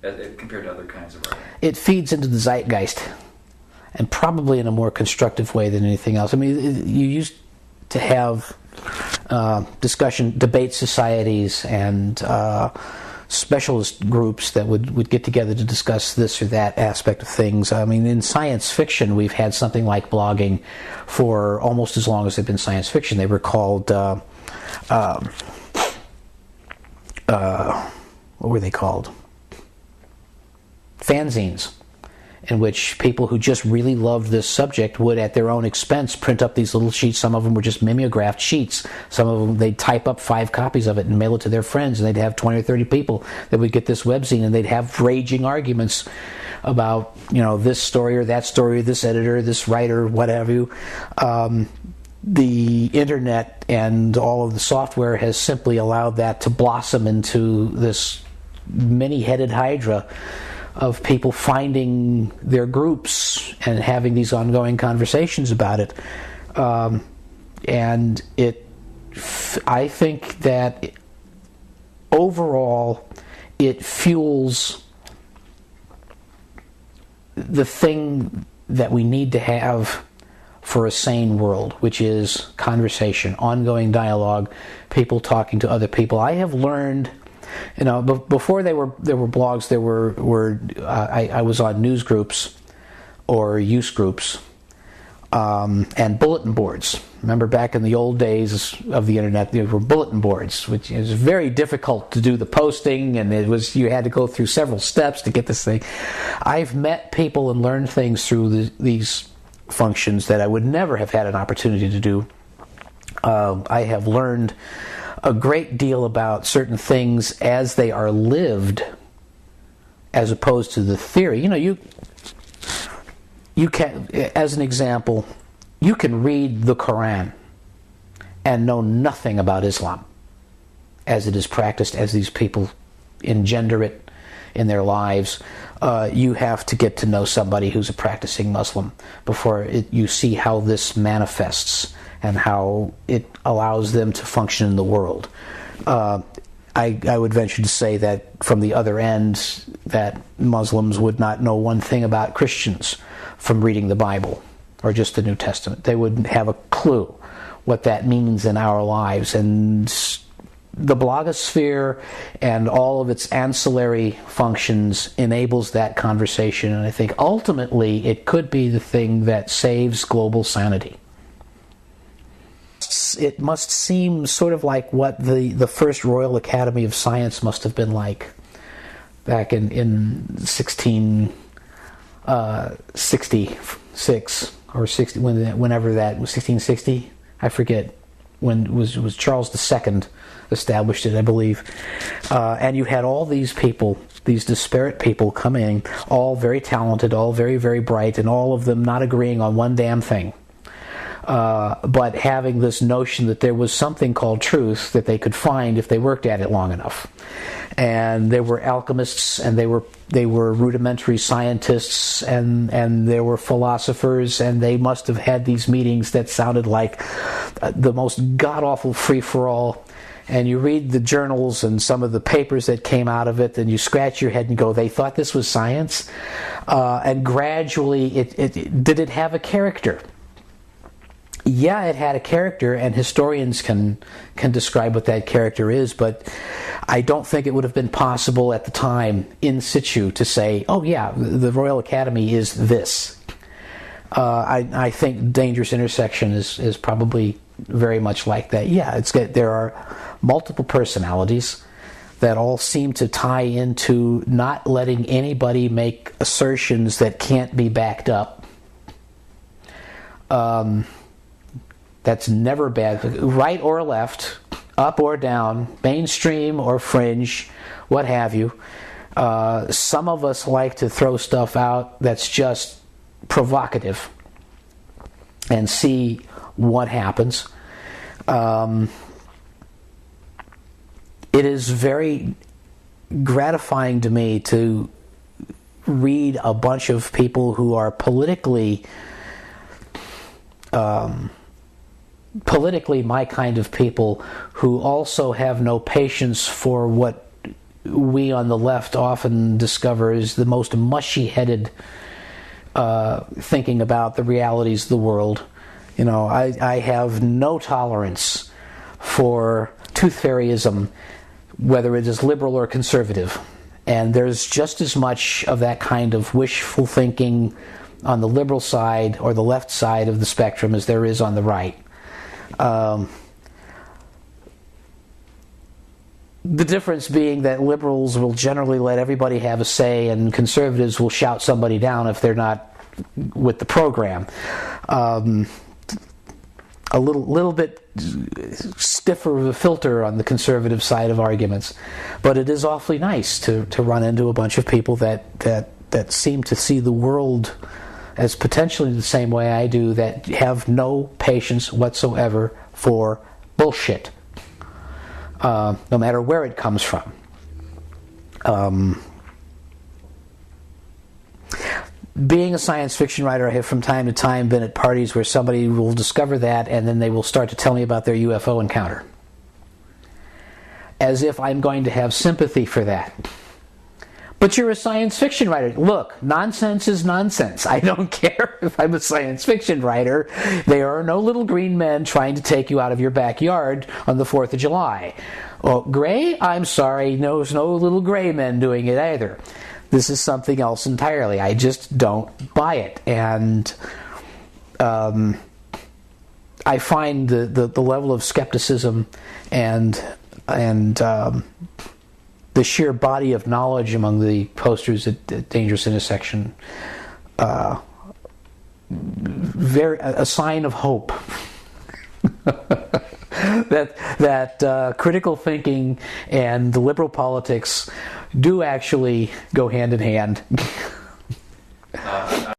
compared to other kinds of art? It feeds into the zeitgeist, and probably in a more constructive way than anything else. I mean, you used to have debate societies and specialist groups that would get together to discuss this or that aspect of things. I mean, in science fiction, we've had something like blogging for almost as long as they've been science fiction. They were called, what were they called? Fanzines, in which people who just really loved this subject would, at their own expense, print up these little sheets. Some of them were just mimeographed sheets. Some of them, they'd type up 5 copies of it and mail it to their friends, and they'd have 20 or 30 people that would get this webzine, and they'd have raging arguments about, this story or that story, or this editor, this writer, what have you. The internet and all of the software has simply allowed that to blossom into this many-headed hydra of people finding their groups and having these ongoing conversations about it. And I think that overall it fuels the thing that we need to have for a sane world, which is conversation, ongoing dialogue, people talking to other people. I have learned, before there were blogs, I was on news groups or use groups and bulletin boards. Remember, back in the old days of the internet, there were bulletin boards, which is very difficult to do the posting, and you had to go through several steps to get this thing. I've met people and learned things through these functions that I would never have had an opportunity to do. I have learned a great deal about certain things as they are lived, as opposed to the theory. You can, as an example, you can read the Quran and know nothing about Islam as it is practiced, as these people engender it in their lives. You have to get to know somebody who's a practicing Muslim before you see how this manifests and how it allows them to function in the world. I would venture to say that from the other end, that Muslims would not know one thing about Christians from reading the Bible or just the New Testament. They wouldn't have a clue what that means in our lives. And the blogosphere and all of its ancillary functions enables that conversation, and I think ultimately it could be the thing that saves global sanity. It must seem sort of like what the first Royal Academy of Science must have been like back in 1666 or 60, whenever that was, 1660, I forget, when it was Charles II established it, I believe. And you had all these people, these disparate people coming, all very talented, all very, very bright, and all of them not agreeing on one damn thing. But having this notion that there was something called truth that they could find if they worked at it long enough. And there were alchemists, and they were rudimentary scientists, and there were philosophers, and they must have had these meetings that sounded like the most god-awful free-for-all. And you read the journals and some of the papers that came out of it, and you scratch your head and go, they thought this was science? And gradually, did it have a character? Yeah, it had a character, and historians can describe what that character is, but I don't think it would have been possible at the time, in situ, to say, oh yeah, the Royal Academy is this. I think Dangerous Intersection is probably very much like that. Yeah, there are multiple personalities that all seem to tie into not letting anybody make assertions that can't be backed up. That's never bad. Right or left, up or down, mainstream or fringe, what have you. Some of us like to throw stuff out that's just provocative and see what happens. It is very gratifying to me to read a bunch of people who are politically my kind of people, who also have no patience for what we on the left often discover is the most mushy-headed thinking about the realities of the world. I have no tolerance for tooth fairyism, whether it is liberal or conservative. And there's just as much of that kind of wishful thinking on the liberal side or the left side of the spectrum as there is on the right. The difference being that liberals will generally let everybody have a say, and conservatives will shout somebody down if they're not with the program. A little bit stiffer of a filter on the conservative side of arguments, but it is awfully nice to run into a bunch of people that seem to see the world as potentially the same way I do, that have no patience whatsoever for bullshit. No matter where it comes from. Being a science fiction writer, I have from time to time been at parties where somebody will discover that and then they will start to tell me about their UFO encounter. As if I'm going to have sympathy for that. But you're a science fiction writer. Look, nonsense is nonsense. I don't care if I'm a science fiction writer. There are no little green men trying to take you out of your backyard on the 4th of July. Oh, gray? I'm sorry, there's no little gray men doing it either. This is something else entirely. I just don't buy it. And I find the level of skepticism and the sheer body of knowledge among the posters at Dangerous Intersection a sign of hope. that critical thinking and liberal politics do actually go hand in hand.